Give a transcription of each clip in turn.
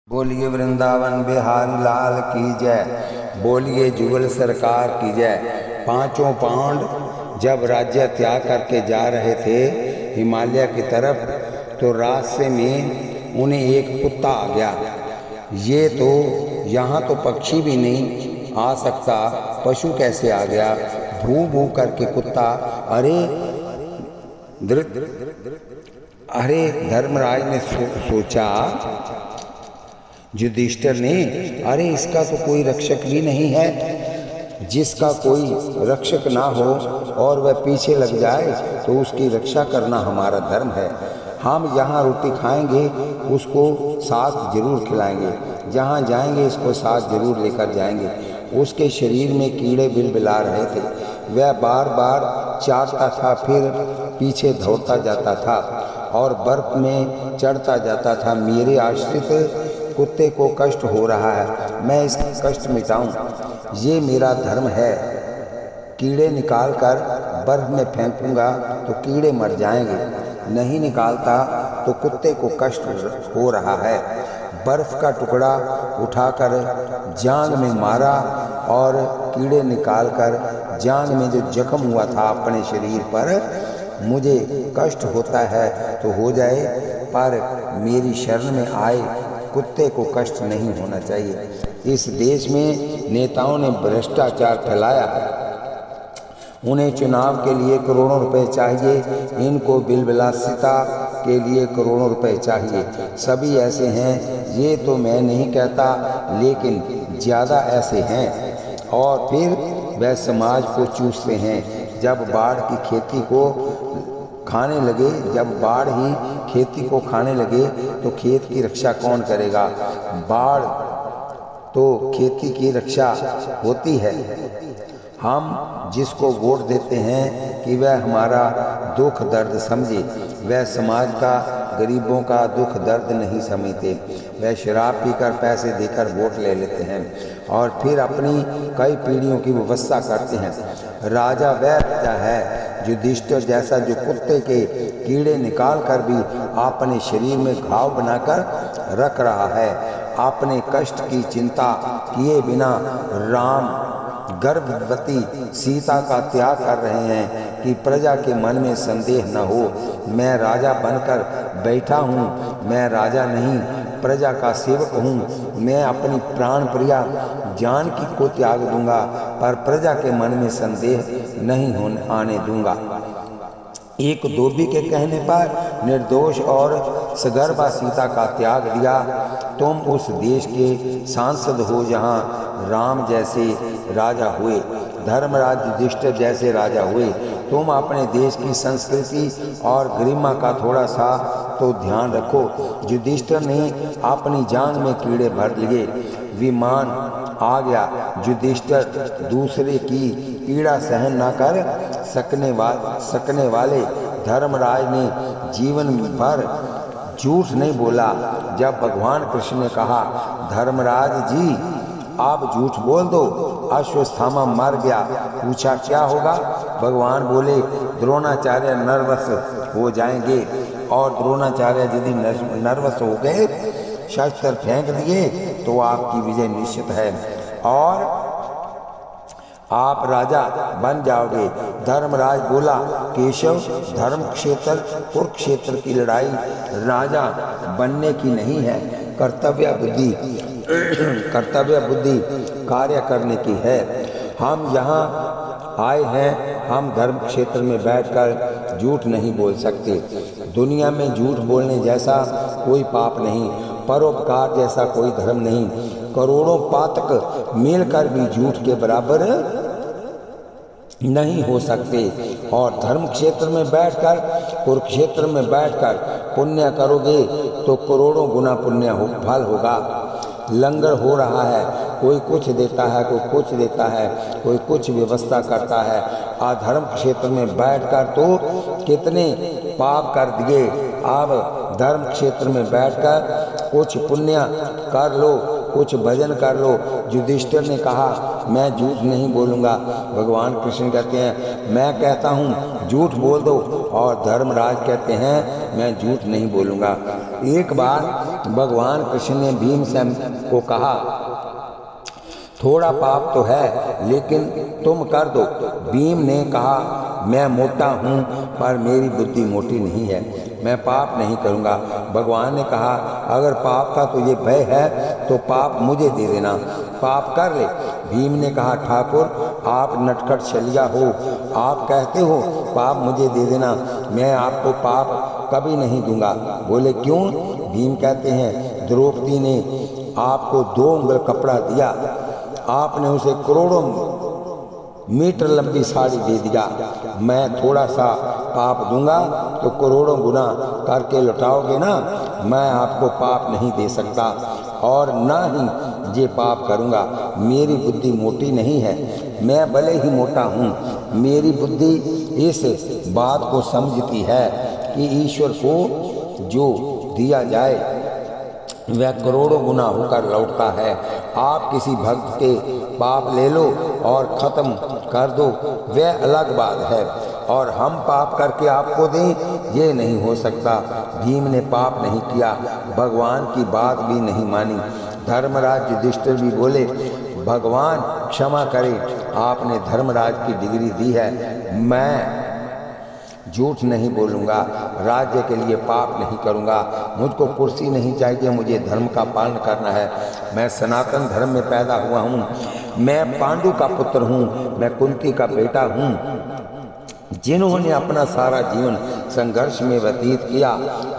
बोलिए वृंदावन बिहारी लाल की जय। बोलिए जुगल सरकार की जय। पांचों पांड जब राज्य त्याग करके जा रहे थे हिमालय की तरफ, तो रास्ते में उन्हें एक कुत्ता आ गया। ये तो यहाँ तो पक्षी भी नहीं आ सकता, पशु कैसे आ गया? भू भू करके कुत्ता। अरे धर्मराज ने सोचा, युधिष्ठिर ने, अरे इसका तो कोई रक्षक भी नहीं है। जिसका कोई रक्षक ना हो और वह पीछे लग जाए तो उसकी रक्षा करना हमारा धर्म है। हम यहाँ रोटी खाएंगे, उसको साथ जरूर खिलाएंगे। जहाँ जाएंगे इसको साथ जरूर लेकर जाएंगे। उसके शरीर में कीड़े बिलबिला रहे थे। वह बार बार चाटता था, फिर पीछे दौड़ता जाता था और बर्फ में चढ़ता जाता था। मेरे आश्रित कुत्ते को कष्ट हो रहा है, मैं इसका कष्ट मिटाऊं, ये मेरा धर्म है। कीड़े निकाल कर बर्फ में फेंकूंगा तो कीड़े मर जाएंगे, नहीं निकालता तो कुत्ते को कष्ट हो रहा है। बर्फ का टुकड़ा उठाकर जांग में मारा और कीड़े निकालकर जांग में जो जख्म हुआ था अपने शरीर पर, मुझे कष्ट होता है तो हो जाए, पर मेरी शरण में आए कुत्ते को कष्ट नहीं होना चाहिए। इस देश में नेताओं ने भ्रष्टाचार फैलाया है। उन्हें चुनाव के लिए करोड़ों रुपए चाहिए, इनको बिलबिलासिता के लिए करोड़ों रुपए चाहिए। सभी ऐसे हैं, ये तो मैं नहीं कहता, लेकिन ज़्यादा ऐसे हैं। और फिर वह समाज को चूसते हैं। जब बाढ़ की खेती को खाने लगे, जब बाढ़ ही खेती को खाने लगे तो खेत की रक्षा कौन करेगा? बाढ़ तो खेती की रक्षा होती है। हम जिसको वोट देते हैं कि वह हमारा दुख दर्द समझे, वह समाज का, गरीबों का दुख दर्द नहीं समझते। वह शराब पीकर पैसे देकर वोट ले लेते हैं और फिर अपनी कई पीढ़ियों की व्यवस्था करते हैं। राजा वह राजा है युधिष्ठिर जैसा, जो कुत्ते के कीड़े निकाल कर भी अपने शरीर में घाव बनाकर रख रहा है। अपने कष्ट की चिंता किए बिना राम गर्भवती सीता का त्याग कर रहे हैं कि प्रजा के मन में संदेह न हो। मैं राजा बनकर बैठा हूँ, मैं राजा नहीं प्रजा का सेवक हूँ। मैं अपनी प्राण प्रिया जानकी को त्याग दूंगा, पर प्रजा के मन में संदेह नहीं आने दूंगा। एक धोबी के कहने पर निर्दोष और सगर्भा सीता का त्याग दिया। तुम उस देश के सांसद हो जहाँ राम जैसे राजा हुए, धर्मराज युधिष्ठिर जैसे राजा हुए। तुम अपने देश की संस्कृति और गरिमा का थोड़ा सा तो ध्यान रखो। युधिष्ठिर ने अपनी जांघ में कीड़े भर लिए। विमान आ गया। युधिष्ठिर दूसरे की पीड़ा सहन न कर सकने वाले धर्मराज ने जीवन भर झूठ नहीं बोला। जब भगवान कृष्ण ने कहा, धर्मराज जी आप झूठ बोल दो, अश्वत्थामा मर गया। पूछा क्या होगा? भगवान बोले, द्रोणाचार्य नर्वस हो जाएंगे। और द्रोणाचार्य यदि नर्वस हो गए, शस्त्र फेंक दिए, तो आपकी विजय निश्चित है और आप राजा बन जाओगे। धर्मराज बोला, केशव, धर्म क्षेत्र कुरुक्षेत्र की लड़ाई राजा बनने की नहीं है, कर्तव्य बुद्धि कार्य करने की है। हम यहाँ आए हैं, हम धर्म क्षेत्र में बैठकर झूठ नहीं बोल सकते। दुनिया में झूठ बोलने जैसा कोई पाप नहीं, परोपकार जैसा कोई धर्म नहीं। करोड़ों पातक मिलकर भी झूठ के बराबर नहीं हो सकते। और धर्म क्षेत्र में बैठकर, कुरुक्षेत्र में बैठकर पुण्य करोगे तो करोड़ों गुना पुण्य फल होगा। लंगर हो रहा है, कोई कुछ देता है, कोई कुछ देता है, कोई कुछ व्यवस्था करता है। अधर्म क्षेत्र में बैठकर तो कितने पाप कर दिए। अब धर्म क्षेत्र में बैठकर कुछ पुण्य कर लो, कुछ भजन कर लो। युधिष्ठिर ने कहा, मैं झूठ नहीं बोलूँगा। भगवान कृष्ण कहते हैं, मैं कहता हूँ झूठ बोल दो। और धर्मराज कहते हैं, मैं झूठ नहीं बोलूँगा। एक बार भगवान कृष्ण ने भीमसेन को कहा, थोड़ा पाप तो है लेकिन तुम कर दो। भीम ने कहा, मैं मोटा हूँ पर मेरी बुद्धि मोटी नहीं है, मैं पाप नहीं करूँगा। भगवान ने कहा, अगर पाप का तुझे भय है तो पाप मुझे दे देना, पाप कर ले। भीम ने कहा, ठाकुर आप नटखट छलिया हो, आप कहते हो पाप मुझे दे देना, मैं आपको पाप कभी नहीं दूंगा। बोले क्यों? भीम कहते हैं, द्रौपदी ने आपको 2 उंगल कपड़ा दिया, आपने उसे करोड़ों मीटर लंबी साड़ी दे दिया, मैं थोड़ा सा पाप दूंगा तो करोड़ों गुना करके लौटाओगे ना, मैं आपको पाप नहीं दे सकता और ना ही ये पाप करूंगा। मेरी बुद्धि मोटी नहीं है, मैं भले ही मोटा हूँ, मेरी बुद्धि इस बात को समझती है कि ईश्वर को जो दिया जाए वह करोड़ों गुना होकर लौटता है। आप किसी भक्त के पाप ले लो और ख़त्म कर दो, वह अलग बात है, और हम पाप करके आपको दें ये नहीं हो सकता। भीम ने पाप नहीं किया, भगवान की बात भी नहीं मानी। धर्मराज युधिष्ठिर भी बोले, भगवान क्षमा करें, आपने धर्मराज की डिग्री दी है, मैं झूठ नहीं बोलूँगा, राज्य के लिए पाप नहीं करूँगा, मुझको कुर्सी नहीं चाहिए, मुझे धर्म का पालन करना है, मैं सनातन धर्म में पैदा हुआ हूँ, मैं पांडु का पुत्र हूँ, मैं कुंती का बेटा हूँ, जिन्होंने अपना सारा जीवन संघर्ष में व्यतीत किया।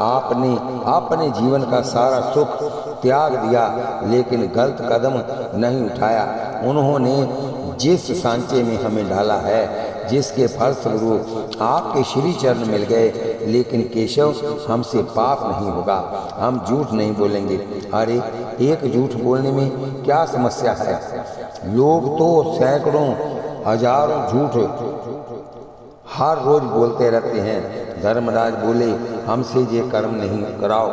आपने अपने जीवन का सारा सुख त्याग दिया लेकिन गलत कदम नहीं उठाया। उन्होंने जिस सांचे में हमें डाला है, जिसके फलस्वरूप आपके श्री चरण मिल गए, लेकिन केशव हमसे पाप नहीं होगा, हम झूठ नहीं बोलेंगे। अरे एक झूठ बोलने में क्या समस्या है? लोग तो सैकड़ों हजारों झूठ हर रोज बोलते रहते हैं। धर्मराज बोले, हमसे ये कर्म नहीं कराओ,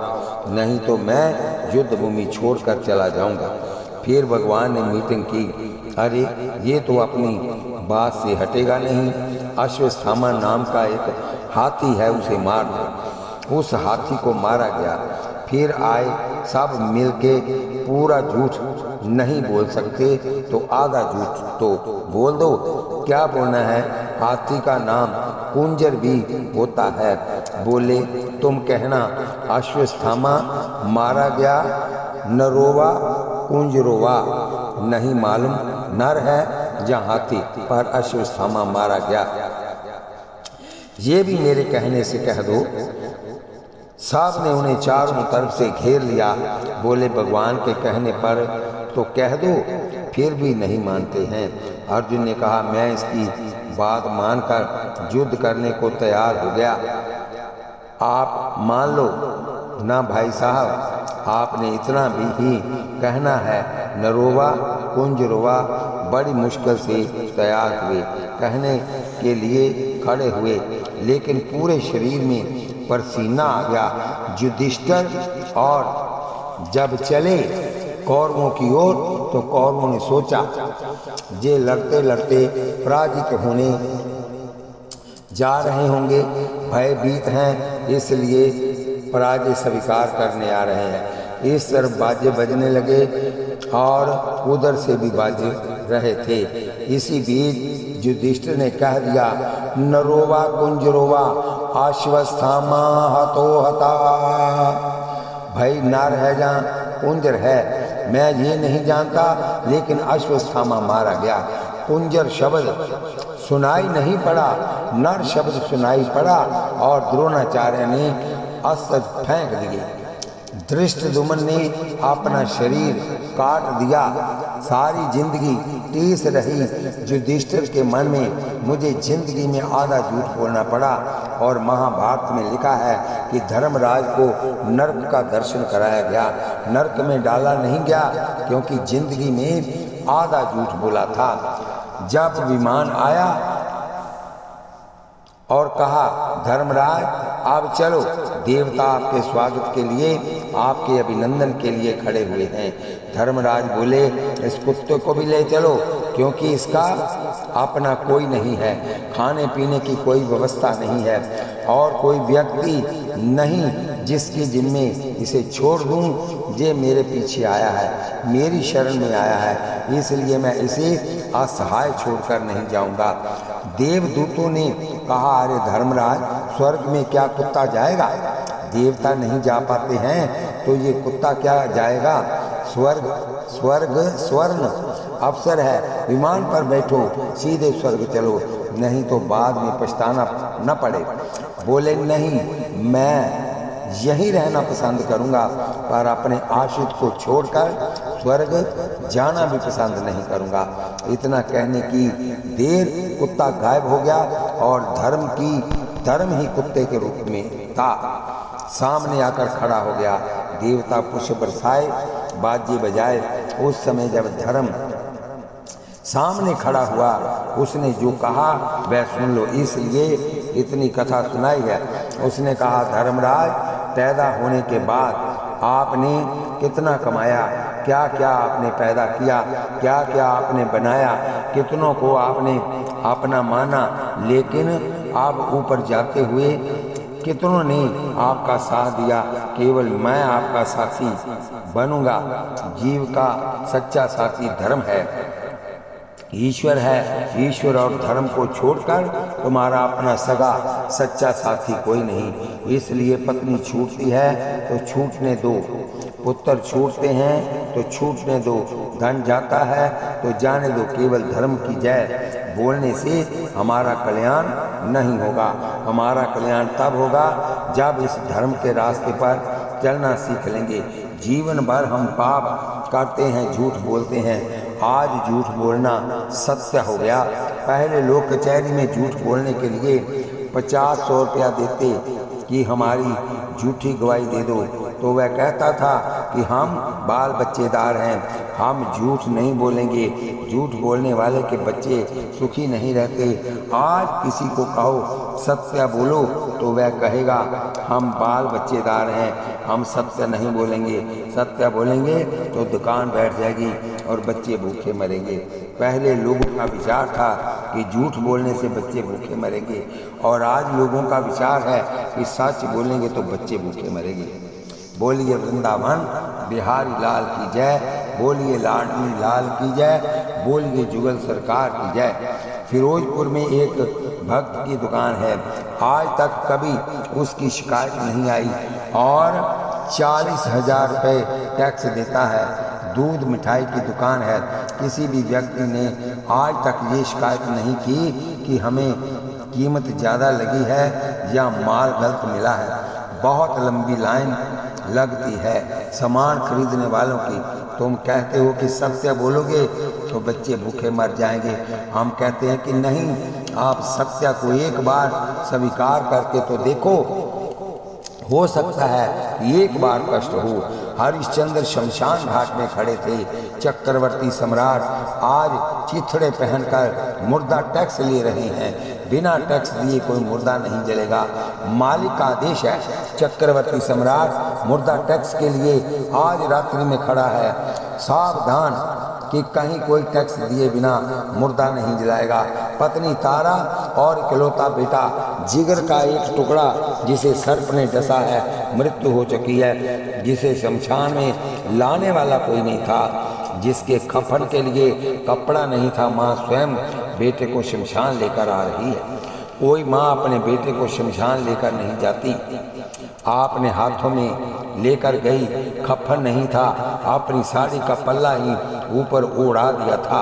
नहीं तो मैं युद्ध भूमि छोड़कर चला जाऊंगा। फिर भगवान ने मीटिंग की, अरे ये तो अपनी बात से हटेगा नहीं, अश्वत्थामा नाम का एक हाथी है, उसे मार दो। उस हाथी को मारा गया। फिर आए सब मिलके, पूरा झूठ नहीं बोल सकते तो आधा झूठ तो बोल दो। क्या बोलना है? हाथी का नाम कुंजर भी होता है। बोले, तुम कहना अश्वत्थामा मारा गया, नरोवा कुंजरोवा, नहीं मालूम नर है या हाथी, पर अश्वत्थामा मारा गया। ये भी मेरे कहने से कह दो। साहब ने उन्हें चारों तरफ से घेर लिया। बोले, भगवान के कहने पर तो कह दो, फिर भी नहीं मानते हैं। अर्जुन ने कहा, मैं इसकी बात मानकर युद्ध करने को तैयार हो गया, आप मान लो ना भाई साहब, आपने इतना भी ही कहना है। नरोवा कुंजरोवा बड़ी मुश्किल से तैयार हुए, कहने के लिए खड़े हुए, लेकिन पूरे शरीर में पसीना आ गया। युधिष्ठिर और जब चले कौरवों की ओर तो कौरवों ने सोचा ये लड़ते लड़ते पराजित होने जा रहे होंगे, भयभीत हैं, इसलिए पराजय स्वीकार करने आ रहे हैं। इस तरफ बाजे बजने लगे और उधर से भी बाजे रहे थे। इसी बीच युधिष्ठिर ने कह दिया, नरोवा कुंजरोवा अश्वत्थामा हतो हता। भाई नर है जहाँ कुंजर है, मैं ये नहीं जानता, लेकिन अश्वत्थामा मारा गया। कुंजर शब्द सुनाई नहीं पड़ा, नर शब्द सुनाई पड़ा और द्रोणाचार्य ने अस्त्र फेंक दिए। धृष्टद्युम्न ने अपना शरीर काट दिया। सारी जिंदगी टीस रही युधिष्ठिर के मन में, मुझे जिंदगी में आधा झूठ बोलना पड़ा। और महाभारत में लिखा है कि धर्मराज को नरक का दर्शन कराया गया, नरक में डाला नहीं गया, क्योंकि जिंदगी में आधा झूठ बोला था। जब विमान आया और कहा, धर्मराज अब चलो, देवता आपके स्वागत के लिए, आपके अभिनंदन के लिए खड़े हुए हैं। धर्मराज बोले, इस कुत्ते को भी ले चलो, क्योंकि इसका अपना कोई नहीं है, खाने पीने की कोई व्यवस्था नहीं है और कोई व्यक्ति नहीं जिसके जिम्मे इसे छोड़ दूं, ये मेरे पीछे आया है, मेरी शरण में आया है, इसलिए मैं इसे असहाय छोड़कर नहीं जाऊंगा। देवदूतों ने कहा, अरे धर्मराज, स्वर्ग में क्या कुत्ता जाएगा? देवता नहीं जा पाते हैं तो ये कुत्ता क्या जाएगा? स्वर्ग स्वर्ण अवसर है, विमान पर बैठो, सीधे स्वर्ग चलो, नहीं तो बाद में पछताना न पड़े। बोले, नहीं, मैं यहीं रहना पसंद करूंगा, पर अपने आश्रित को छोड़कर स्वर्ग जाना भी पसंद नहीं करूंगा। इतना कहने की देर कुत्ता गायब हो गया और धर्म ही कुत्ते के रूप में था, सामने आकर खड़ा हो गया। देवता पुष्प बरसाए, बाजे बजाए। उस समय जब धर्म सामने खड़ा हुआ, उसने जो कहा वह सुन लो, इसलिए इतनी कथा सुनाई है। उसने कहा, धर्मराज, पैदा होने के बाद आपने कितना कमाया, क्या क्या आपने पैदा किया, क्या क्या आपने बनाया, कितनों को आपने अपना माना, लेकिन अब ऊपर जाते हुए कितनों ने आपका साथ दिया, केवल मैं आपका साथी बनूंगा। जीव का सच्चा साथी धर्म है, ईश्वर है। ईश्वर और धर्म को छोड़कर तुम्हारा अपना सगा सच्चा साथी कोई नहीं। इसलिए पत्नी छूटती है तो छूटने दो, पुत्र छूटते हैं तो छूटने दो, धन जाता है तो जाने दो, केवल धर्म की जय बोलने से हमारा कल्याण नहीं होगा। हमारा कल्याण तब होगा जब इस धर्म के रास्ते पर चलना सीख लेंगे। जीवन भर हम पाप करते हैं, झूठ बोलते हैं, आज झूठ बोलना सत्य हो गया। पहले लोग कचहरी में झूठ बोलने के लिए 50-100 रुपया देते कि हमारी झूठी गवाही दे दो, तो वह कहता था कि हम बाल बच्चेदार हैं, हम झूठ नहीं बोलेंगे, झूठ बोलने वाले के बच्चे सुखी नहीं रहते। आज किसी को कहो सत्य बोलो तो वह कहेगा हम बाल बच्चेदार हैं, हम सत्य नहीं बोलेंगे, सत्य बोलेंगे तो दुकान बैठ जाएगी और बच्चे भूखे मरेंगे। पहले लोगों का विचार था कि झूठ बोलने से बच्चे भूखे मरेंगे, और आज लोगों का विचार है कि सच बोलेंगे तो बच्चे भूखे मरेंगे। बोलिए वृंदावन बिहारी लाल की जय, बोलिए लाडली लाल की जय, बोलिए जुगल सरकार की जय। फिरोजपुर में एक भक्त की दुकान है, आज तक कभी उसकी शिकायत नहीं आई और 40,000 रुपये टैक्स देता है। दूध मिठाई की दुकान है, किसी भी व्यक्ति ने आज तक ये शिकायत नहीं की कि हमें कीमत ज़्यादा लगी है या माल गलत मिला है। बहुत लंबी लाइन लगती है सामान खरीदने वालों की। तुम कहते हो कि सत्य बोलोगे तो बच्चे भूखे मर जाएंगे, हम कहते हैं कि नहीं, आप सत्य को एक बार स्वीकार करके तो देखो, हो सकता है एक बार कष्ट हो। हरिश्चंद्र शमशान घाट में खड़े थे, चक्रवर्ती सम्राट आज चिथड़े पहनकर मुर्दा टैक्स ले रहे हैं। बिना टैक्स दिए कोई मुर्दा नहीं जलेगा, मालिक का आदेश है। चक्रवर्ती सम्राट मुर्दा टैक्स के लिए आज रात्रि में खड़ा है, सावधान कि कहीं कोई टैक्स दिए बिना मुर्दा नहीं जलाएगा। पत्नी तारा और इकलौता बेटा जिगर का एक टुकड़ा जिसे सर्प ने डसा है, मृत्यु हो चुकी है, जिसे शमशान में लाने वाला कोई नहीं था, जिसके कफन के लिए कपड़ा नहीं था, माँ स्वयं बेटे को शमशान लेकर आ रही है। कोई माँ अपने बेटे को शमशान लेकर नहीं जाती, आपने हाथों में लेकर गई, कफन नहीं था, अपनी साड़ी का पल्ला ही ऊपर ओढ़ा दिया था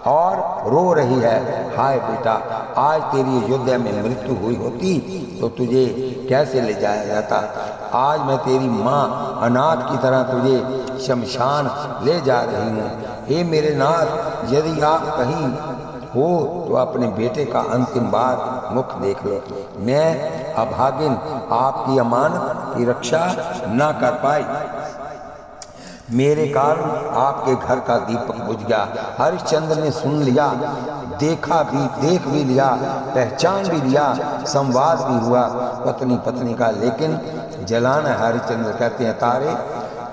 और रो रही है, हाय बेटा, आज तेरी अयोध्या में मृत्यु हुई होती तो तुझे कैसे ले जाया जाता। आज मैं तेरी माँ अनाथ की तरह तुझे शमशान ले जा रही हूँ। हे मेरे नाथ, यदि आप कहीं हो तो अपने बेटे का अंतिम बार मुख देख लो। मैं अभागिन आपकी अमानत की रक्षा न कर पाई, मेरे कारण आपके घर का दीपक बुझ गया। हरिश्चंद्र ने सुन लिया, देखा भी, देख भी लिया, पहचान भी लिया, संवाद भी हुआ पत्नी पत्नी का, लेकिन जलाना। हरिश्चंद्र कहते हैं, तारे,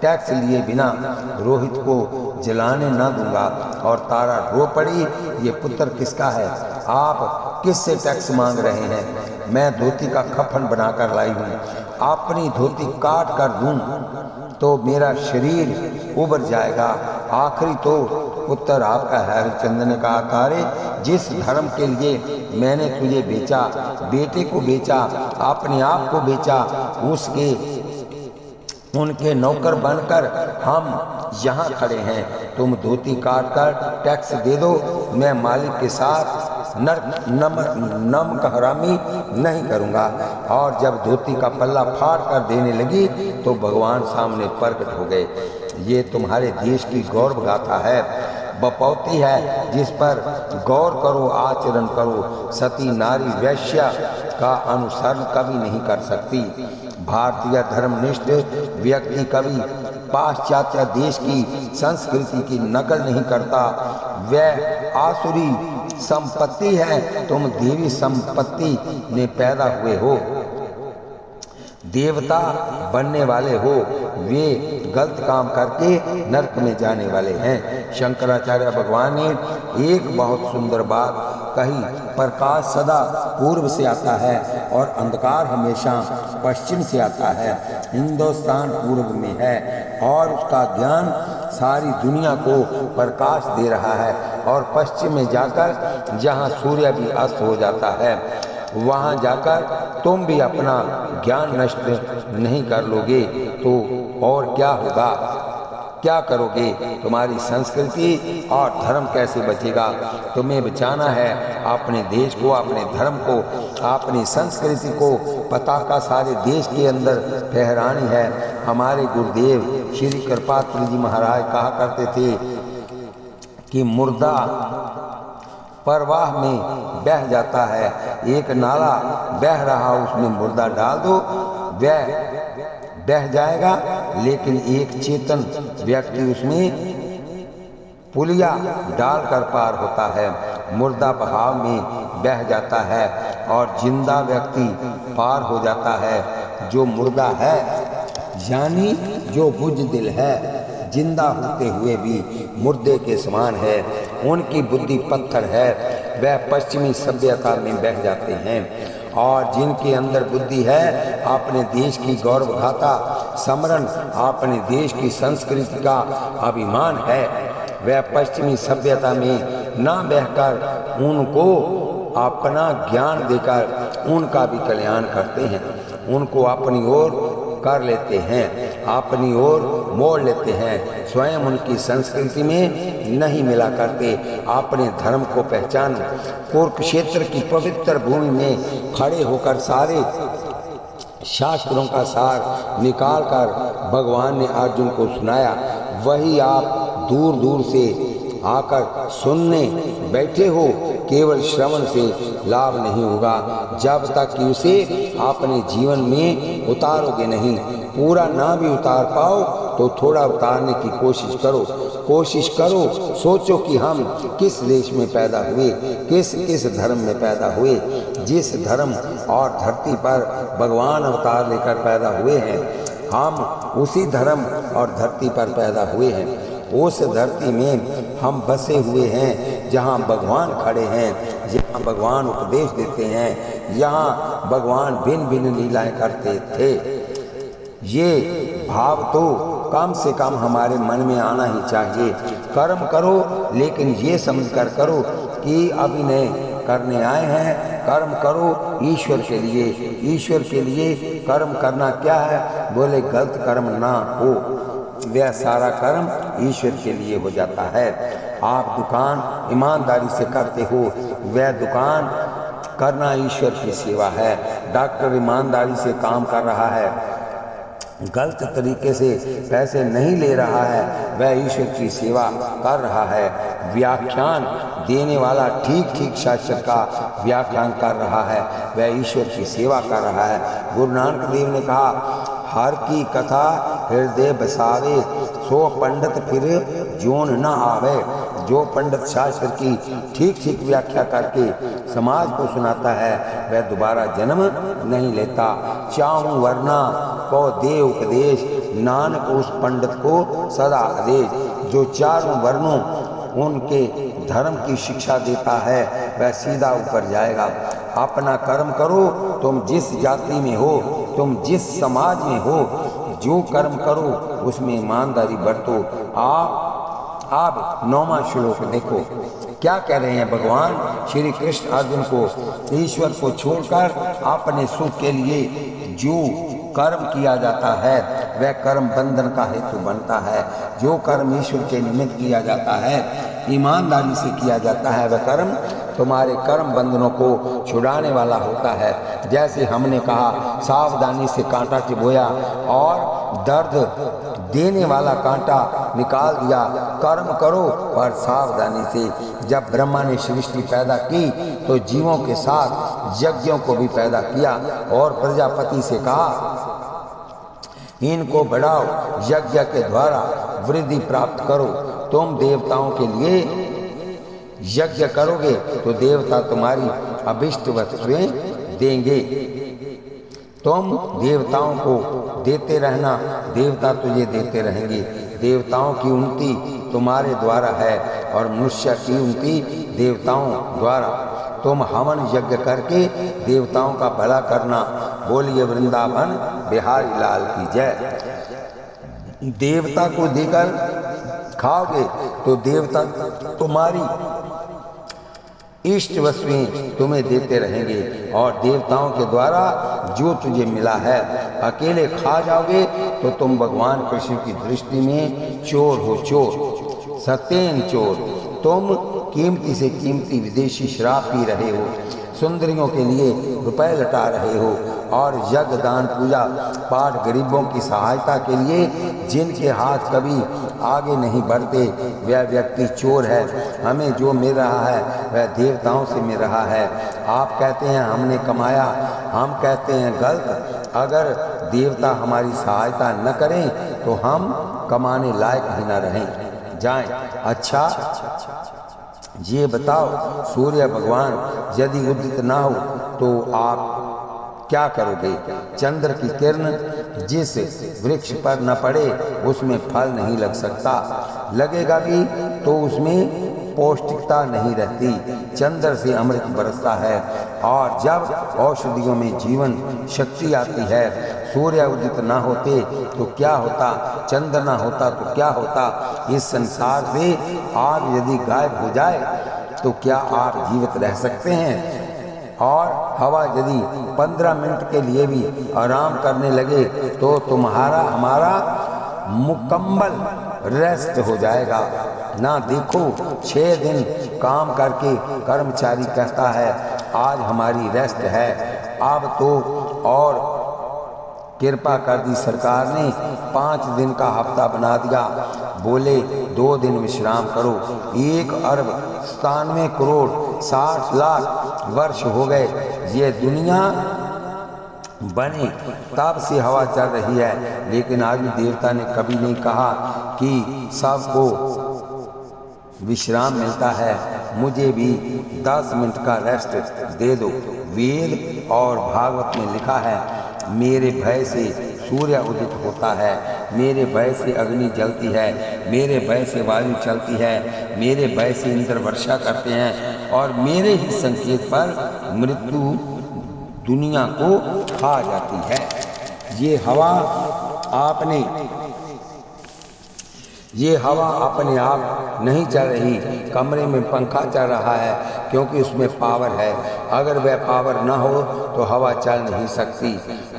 टैक्स लिए बिना रोहित को जलाने ना दूंगा। और तारा रो पड़ी, ये पुत्र किसका है, आप किससे टैक्स मांग रहे हैं, मैं धोती का कफन बनाकर लाई हूँ। अपनी धोती काट कर दूं तो मेरा शरीर उबर जाएगा। आखिरी तो उत्तर आपका है। हरिश्चंद्र ने कहा, तारे जिस धर्म के लिए मैंने तुझे बेचा, बेटे को बेचा, अपने आप को बेचा, उनके नौकर बनकर हम यहाँ खड़े हैं। तुम धोती काट कर टैक्स दे दो, मैं मालिक के साथ नम का हरामी नहीं करूँगा। और जब धोती का पल्ला फाड़ कर देने लगी तो भगवान सामने प्रकट हो गए। ये तुम्हारे देश की गौरव गाथा है, बपौती है, जिस पर गौर करो, आचरण करो। सती नारी वैश्य का अनुसरण कभी नहीं कर सकती। भारतीय धर्मनिष्ठ व्यक्ति कभी पाश्चात्य देश की संस्कृति की नकल नहीं करता। वह आसुरी संपत्ति है, तुम देवी संपत्ति में पैदा हुए हो, देवता बनने वाले हो। वे गलत काम करके नरक में जाने वाले हैं। शंकराचार्य भगवान ने एक बहुत सुंदर बात कही, प्रकाश सदा पूर्व से आता है और अंधकार हमेशा पश्चिम से आता है। हिंदुस्तान पूर्व में है और उसका ज्ञान सारी दुनिया को प्रकाश दे रहा है। और पश्चिम में जाकर जहाँ सूर्य भी अस्त हो जाता है, वहाँ जाकर तुम भी अपना ज्ञान नष्ट नहीं कर लोगे तो और क्या होगा, क्या करोगे? तुम्हारी संस्कृति और धर्म कैसे बचेगा? तुम्हें बचाना है अपने देश को, अपने धर्म को, अपनी संस्कृति को। पताका सारे देश के अंदर फहरानी है। हमारे गुरुदेव श्री कृपात्री जी महाराज कहा करते थे कि मुर्दा प्रवाह में बह जाता है, एक नाला बह रहा, उसमें मुर्दा डाल दो, वह बह जाएगा, लेकिन एक चेतन व्यक्ति उसमें पुलिया डालकर पार होता है। मुर्दा बहाव में बह जाता है और जिंदा व्यक्ति पार हो जाता है। जो मुर्दा है यानी जो बुज़दिल है, जिंदा होते हुए भी मुर्दे के समान है, उनकी बुद्धि पत्थर है, वह पश्चिमी सभ्यता में बह जाते हैं। और जिनके अंदर बुद्धि है, अपने देश की गौरव गाथा स्मरण, अपने देश की संस्कृति का अभिमान है, वह पश्चिमी सभ्यता में ना बहकर उनको अपना ज्ञान देकर उनका भी कल्याण करते हैं, उनको अपनी ओर कर लेते हैं, अपनी ओर मोड़ लेते हैं। स्वयं उनकी संस्कृति में नहीं मिला करते। अपने धर्म को पहचान। कुरुक्षेत्र की पवित्र भूमि में खड़े होकर सारे शास्त्रों का सार निकालकर भगवान ने अर्जुन को सुनाया। वही आप दूर दूर से आकर सुनने बैठे हो, केवल श्रवण से लाभ नहीं होगा जब तक कि उसे अपने जीवन में उतारोगे नहीं। पूरा ना भी उतार पाओ तो थोड़ा उतारने की कोशिश करो। सोचो कि हम किस देश में पैदा हुए, किस धर्म में पैदा हुए। जिस धर्म और धरती पर भगवान अवतार लेकर पैदा हुए हैं, हम उसी धर्म और धरती पर पैदा हुए हैं। उस धरती में हम बसे हुए हैं जहाँ भगवान खड़े हैं, जहाँ भगवान उपदेश देते हैं, यहाँ भगवान भिन्न भिन्न लीलाएं करते थे। ये भाव तो कम से कम हमारे मन में आना ही चाहिए। कर्म करो, लेकिन ये समझ कर करो कि अभिनय करने आए हैं। कर्म करो ईश्वर के लिए। ईश्वर के लिए कर्म करना क्या है? बोले गलत कर्म ना हो, वह सारा कर्म ईश्वर के लिए हो जाता है। आप दुकान ईमानदारी से करते हो, वह दुकान करना ईश्वर की सेवा है। डॉक्टर ईमानदारी से काम कर रहा है, गलत तरीके से पैसे नहीं ले रहा है, वह ईश्वर की सेवा कर रहा है। व्याख्यान देने वाला ठीक शास्त्र का व्याख्यान कर रहा है, वह ईश्वर की सेवा कर रहा है। गुरु नानक देव ने कहा, हर की कथा हृदय बसावे, सो पंडित फिर जोन न आवे। जो पंडित शास्त्र की ठीक व्याख्या करके समाज को सुनाता है, वह दोबारा जन्म नहीं लेता। चाहूं वरना को दे उपदेश, नानक उस पंडित को सदा आदेश। जो चारों वर्णों उनके धर्म की शिक्षा देता है, वह सीधा ऊपर जाएगा। अपना कर्म करो, तुम जिस जाति में हो तुम जिस समाज में हो, जो कर्म करो उसमें ईमानदारी बरतो। आप 9वां श्लोक देखो क्या कह रहे हैं भगवान श्री कृष्ण अर्जुन को। ईश्वर को छोड़कर अपने सुख के लिए जो कर्म किया जाता है वह कर्म बंधन का हेतु बनता है। जो कर्म ईश्वर के निमित्त किया जाता है, ईमानदारी से किया जाता है, वह कर्म तुम्हारे कर्म बंधनों को छुड़ाने वाला होता है। जैसे हमने कहा, सावधानी से कांटा चिबोया और दर्द देने वाला कांटा निकाल दिया। कर्म करो पर सावधानी से। जब ब्रह्मा ने सृष्टि पैदा की तो जीवों के साथ यज्ञों को भी पैदा किया और प्रजापति से कहा, इनको बढ़ाओ, यज्ञ के द्वारा वृद्धि प्राप्त करो। तुम देवताओं के लिए यज्ञ करोगे तो देवता तुम्हारी अभिष्ट वस्तुएं देंगे। तुम देवताओं को देते रहना, देवता तुझे देते रहेंगे। देवताओं की उन्नति तुम्हारे द्वारा है और मनुष्य की उन्नति देवताओं द्वारा। तुम हवन यज्ञ करके देवताओं का भला करना। बोलिए वृंदावन बिहारी लाल की जय। देवता को देकर खाओगे तो देवता तुम्हारी इष्ट वस्तुएं तुम्हें देते रहेंगे और देवताओं के द्वारा जो तुझे मिला है अकेले खा जाओगे तो तुम भगवान कृष्ण की दृष्टि में चोर हो, चोर, सत्येन चोर। तुम कीमती से कीमती विदेशी शराब पी रहे हो, सुंदरियों के लिए रुपए लटा रहे हो और यज्ञ दान पूजा पाठ गरीबों की सहायता के लिए जिनके हाथ कभी आगे नहीं बढ़ते वह व्यक्ति चोर है। हमें जो मिल रहा है वह देवताओं से मिल रहा है। आप कहते हैं हमने कमाया, हम कहते हैं गलत। अगर देवता हमारी सहायता न करें तो हम कमाने लायक ही न रहें जाएं। अच्छा ये बताओ, सूर्य भगवान यदि उदित ना हो तो आप क्या करोगे? चंद्र की किरण जिस वृक्ष पर न पड़े उसमें फल नहीं लग सकता, लगेगा भी तो उसमें पौष्टिकता नहीं रहती। चंद्र से अमृत बरसता है और जब औषधियों में जीवन शक्ति आती है। सूर्य उदित ना होते तो क्या होता, चंद्र ना होता तो क्या होता। इस संसार से आग यदि गायब हो जाए तो क्या आप जीवित रह सकते हैं? और हवा यदि 15 मिनट के लिए भी आराम करने लगे तो तुम्हारा हमारा मुकम्मल रेस्ट हो जाएगा। ना देखो 6 दिन काम करके कर्मचारी कहता है आज हमारी रेस्ट है। अब तो और कृपा कर दी सरकार ने, 5 दिन का हफ्ता बना दिया। बोले 2 दिन विश्राम करो। 1 अरब 97 करोड़ 60 लाख वर्ष हो गए ये दुनिया बने तब से हवा चल रही है, लेकिन आज भी देवता ने कभी नहीं कहा कि सबको विश्राम मिलता है, मुझे भी 10 मिनट का रेस्ट दे दो। वेद और भागवत में लिखा है, मेरे भय से सूर्य उदित होता है, मेरे भय से अग्नि जलती है, मेरे भय से वायु चलती है, मेरे भय से इंद्र वर्षा करते हैं और मेरे ही संकेत पर मृत्यु दुनिया को खा जाती है। ये हवा अपने आप नहीं चल रही, कमरे में पंखा चल रहा है क्योंकि उसमें पावर है। अगर वह पावर न हो तो हवा चल नहीं सकती।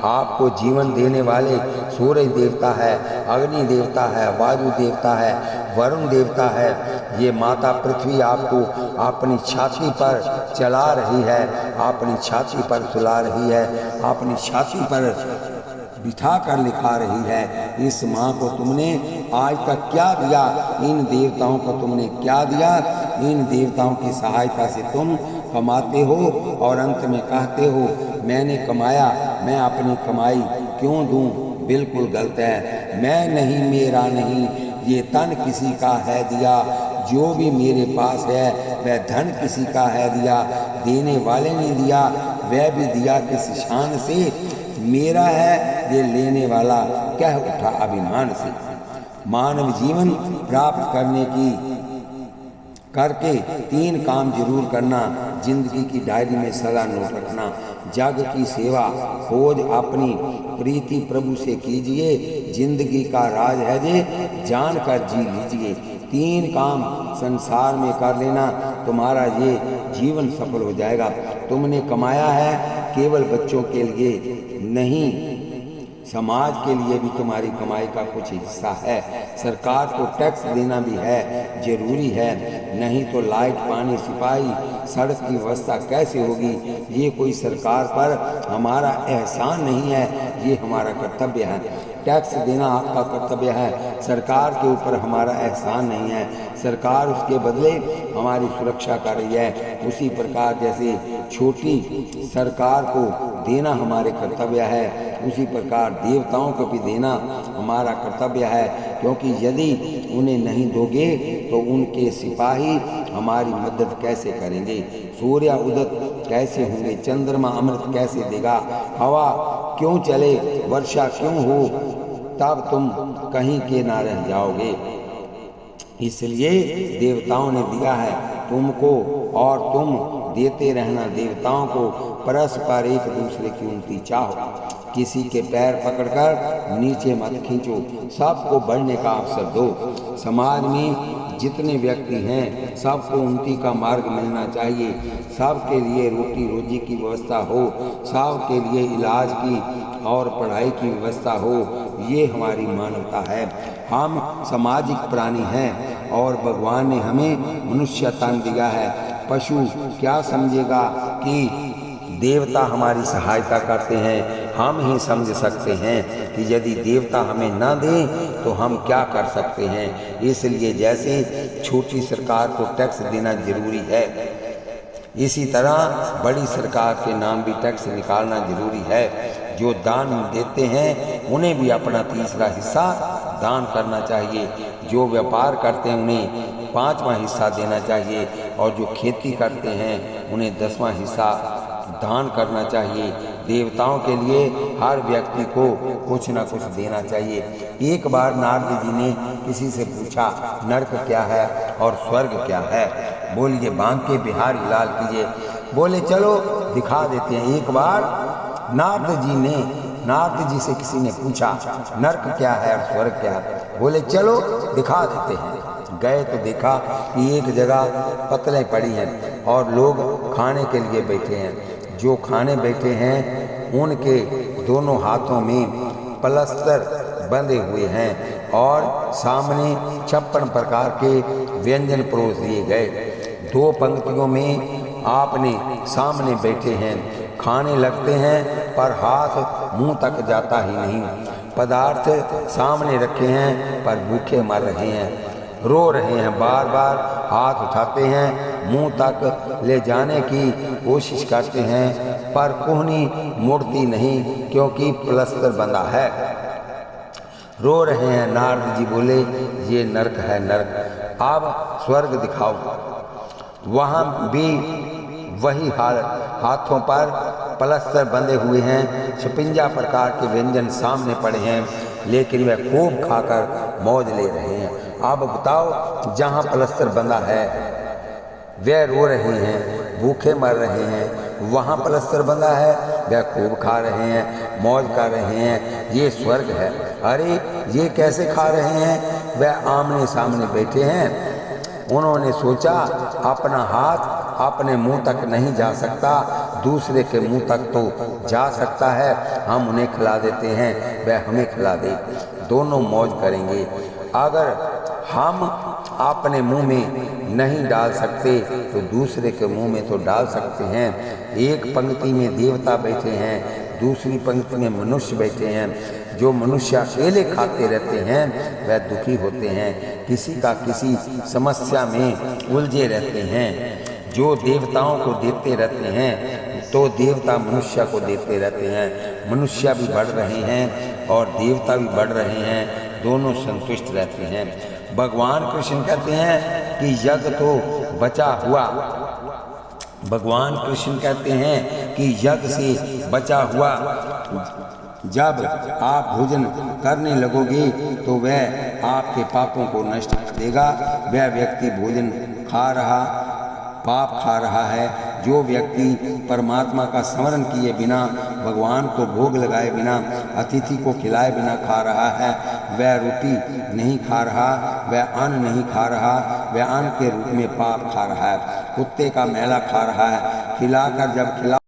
आपको जीवन देने वाले सूर्य देवता है, अग्नि देवता है, वायु देवता है, वरुण देवता है। ये माता पृथ्वी आपको अपनी छाती पर चला रही है, अपनी छाती पर सुला रही है, अपनी छाती पर बिठा कर लिखा रही है। इस माँ को तुमने आज तक क्या दिया, इन देवताओं को तुमने क्या दिया? इन देवताओं की सहायता से तुम कमाते हो और अंत में कहते हो मैंने कमाया, मैं अपनी कमाई क्यों दूं? बिल्कुल गलत है। मैं नहीं, मेरा नहीं, ये तन किसी का है दिया। जो भी मेरे पास है वह धन किसी का है दिया। देने वाले ने दिया, वह भी दिया किस शान से। मेरा है ये लेने वाला कह उठा अभिमान से। मानव जीवन प्राप्त करने की करके 3 काम जरूर करना, जिंदगी की डायरी में सदा नोट रखना। जग की सेवा खोज अपनी प्रीति प्रभु से कीजिए, जिंदगी का राज है जे जान कर जी लीजिए। 3 काम संसार में कर लेना, तुम्हारा ये जीवन सफल हो जाएगा। तुमने कमाया है केवल बच्चों के लिए नहीं, समाज के लिए भी तुम्हारी कमाई का कुछ हिस्सा है। सरकार को टैक्स देना भी है, जरूरी है, नहीं तो लाइट पानी सिपाही सड़क की व्यवस्था कैसे होगी। ये कोई सरकार पर हमारा एहसान नहीं है, ये हमारा कर्तव्य है। टैक्स देना आपका कर्तव्य है, सरकार के ऊपर हमारा एहसान नहीं है। सरकार उसके बदले हमारी सुरक्षा कर रही है। उसी प्रकार जैसे छोटी सरकार को देना हमारे कर्तव्य है, उसी प्रकार देवताओं को भी देना हमारा कर्तव्य है, क्योंकि यदि उन्हें नहीं दोगे तो उनके सिपाही हमारी मदद कैसे करेंगे। सूर्य उदित कैसे होंगे, चंद्रमा अमृत कैसे देगा, हवा क्यों चले, वर्षा क्यों हो, तब तुम कहीं के ना रह जाओगे। इसलिए देवताओं ने दिया है तुमको और तुम देते रहना देवताओं को। परस्पर एक दूसरे की उन्नति चाहो, किसी के पैर पकड़कर नीचे मत खींचो, सबको बढ़ने का अवसर दो। समाज में जितने व्यक्ति हैं सबको उन्नति का मार्ग मिलना चाहिए। सबके लिए रोटी रोजी की व्यवस्था हो, सबके लिए इलाज की और पढ़ाई की व्यवस्था हो, ये हमारी मानवता है। हम सामाजिक प्राणी हैं और भगवान ने हमें मनुष्य तन दिया है। पशु क्या समझेगा कि देवता हमारी सहायता करते हैं। हम ही समझ सकते हैं कि यदि देवता हमें न दें तो हम क्या कर सकते हैं। इसलिए जैसे छोटी सरकार को टैक्स देना जरूरी है, इसी तरह बड़ी सरकार के नाम भी टैक्स निकालना जरूरी है। जो दान देते हैं उन्हें भी अपना तीसरा हिस्सा दान करना चाहिए। जो व्यापार करते हैं उन्हें 5वां हिस्सा देना चाहिए, और जो खेती करते हैं उन्हें 10वां हिस्सा दान करना चाहिए। देवताओं के लिए हर व्यक्ति को कुछ न कुछ देना चाहिए। एक बार नारद जी ने किसी से पूछा नरक क्या है और स्वर्ग क्या है। बोलिए बांके बिहारी लाल कीजिए। बोले चलो दिखा देते हैं। एक बार नारद जी से किसी ने पूछा नरक क्या है और स्वर्ग क्या है। बोले चलो दिखा देते हैं। गए तो देखा कि एक जगह पतलें पड़ी हैं और लोग खाने के लिए बैठे हैं। जो खाने बैठे हैं उनके दोनों हाथों में प्लस्तर बंधे हुए हैं और सामने 56 प्रकार के व्यंजन परोस दिए गए। 2 पंक्तियों में आपने सामने बैठे हैं, खाने लगते हैं पर हाथ मुंह तक जाता ही नहीं। पदार्थ सामने रखे हैं पर भूखे मर रहे हैं, रो रहे हैं, बार बार हाथ उठाते हैं, मुंह तक ले जाने की कोशिश करते हैं पर कोहनी मुड़ती नहीं क्योंकि प्लस्तर बंधा है। रो रहे हैं। नारद जी बोले ये नरक है नरक, अब स्वर्ग दिखाओ। वहाँ भी वही हाल, हाथों पर प्लस्तर बंधे हुए हैं, 56 प्रकार के व्यंजन सामने पड़े हैं, लेकिन वह खूब खाकर मौज ले रहे हैं। अब बताओ जहाँ प्लस्तर बंधा है वे रो रहे हैं, भूखे मर रहे हैं, वहाँ प्लस्तर बंधा है वे खूब खा रहे हैं, मौज कर रहे हैं, ये स्वर्ग है। अरे ये कैसे खा रहे हैं, वे आमने सामने बैठे हैं। उन्होंने सोचा अपना हाथ अपने मुंह तक नहीं जा सकता, दूसरे के मुंह तक तो जा सकता है, हम उन्हें खिला देते हैं, वह हमें खिला दे, दोनों मौज करेंगे। अगर हम अपने मुंह में नहीं डाल सकते तो दूसरे के मुंह में तो डाल सकते हैं। एक पंक्ति में देवता बैठे हैं, दूसरी पंक्ति में मनुष्य बैठे हैं। जो मनुष्य अकेले खाते रहते हैं वह दुखी होते हैं, किसी का किसी समस्या में उलझे रहते हैं। जो देवताओं को देते रहते हैं तो देवता मनुष्य को देते रहते हैं। मनुष्य भी बढ़ रहे हैं और देवता भी बढ़ रहे हैं, दोनों संतुष्ट रहते हैं। भगवान कृष्ण कहते हैं कि यज्ञ तो बचा हुआ, भगवान कृष्ण कहते हैं कि यज्ञ से बचा हुआ जब आप भोजन करने लगोगे तो वह आपके पापों को नष्ट कर देगा। वह व्यक्ति भोजन खा रहा पाप खा रहा है, जो व्यक्ति परमात्मा का स्मरण किए बिना, भगवान को भोग लगाए बिना, अतिथि को खिलाए बिना खा रहा है, वह रोटी नहीं खा रहा, वह अन्न नहीं खा रहा, वह अन्न के रूप में पाप खा रहा है, कुत्ते का मैला खा रहा है। खिलाकर जब खिला